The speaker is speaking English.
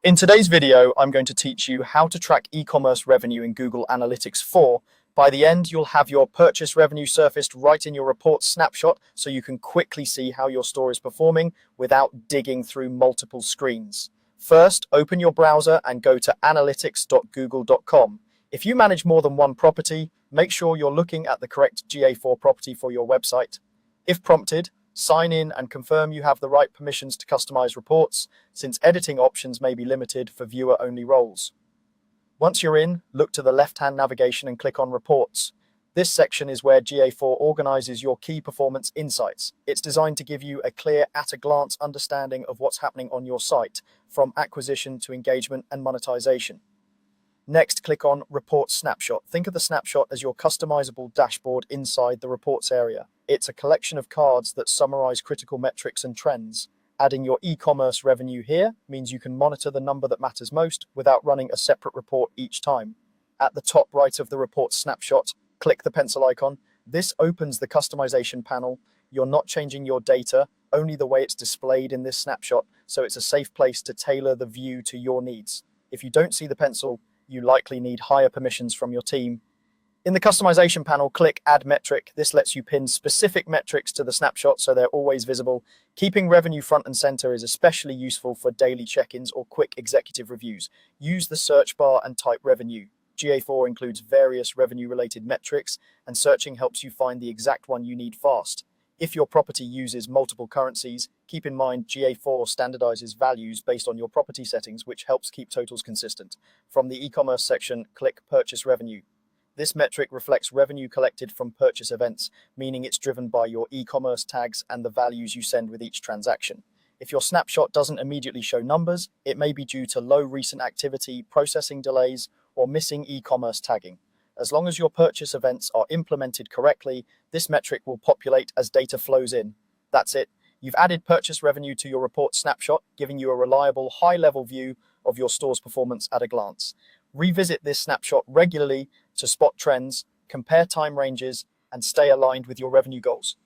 In today's video, I'm going to teach you how to track e-commerce revenue in Google Analytics 4. By the end, you'll have your purchase revenue surfaced right in your report snapshot so you can quickly see how your store is performing without digging through multiple screens. First, open your browser and go to analytics.google.com. If you manage more than one property, make sure you're looking at the correct GA4 property for your website. If prompted, sign in and confirm you have the right permissions to customize reports, since editing options may be limited for viewer-only roles. Once you're in, look to the left-hand navigation and click on Reports. This section is where GA4 organizes your key performance insights. It's designed to give you a clear, at-a-glance understanding of what's happening on your site, from acquisition to engagement and monetization. Next, click on Report Snapshot. Think of the snapshot as your customizable dashboard inside the reports area. It's a collection of cards that summarize critical metrics and trends. Adding your e-commerce revenue here means you can monitor the number that matters most without running a separate report each time. At the top right of the report snapshot, click the pencil icon. This opens the customization panel. You're not changing your data, only the way it's displayed in this snapshot, so it's a safe place to tailor the view to your needs. If you don't see the pencil, you likely need higher permissions from your team. In the customization panel, click Add Metric. This lets you pin specific metrics to the snapshot so they're always visible. Keeping revenue front and center is especially useful for daily check-ins or quick executive reviews. Use the search bar and type revenue. GA4 includes various revenue-related metrics, and searching helps you find the exact one you need fast. If your property uses multiple currencies, keep in mind GA4 standardizes values based on your property settings, which helps keep totals consistent. From the e-commerce section, click Purchase Revenue. This metric reflects revenue collected from purchase events, meaning it's driven by your e-commerce tags and the values you send with each transaction. If your snapshot doesn't immediately show numbers, it may be due to low recent activity, processing delays, or missing e-commerce tagging. As long as your purchase events are implemented correctly, this metric will populate as data flows in. That's it. You've added purchase revenue to your report snapshot, giving you a reliable, high-level view of your store's performance at a glance. Revisit this snapshot regularly to spot trends, compare time ranges, and stay aligned with your revenue goals.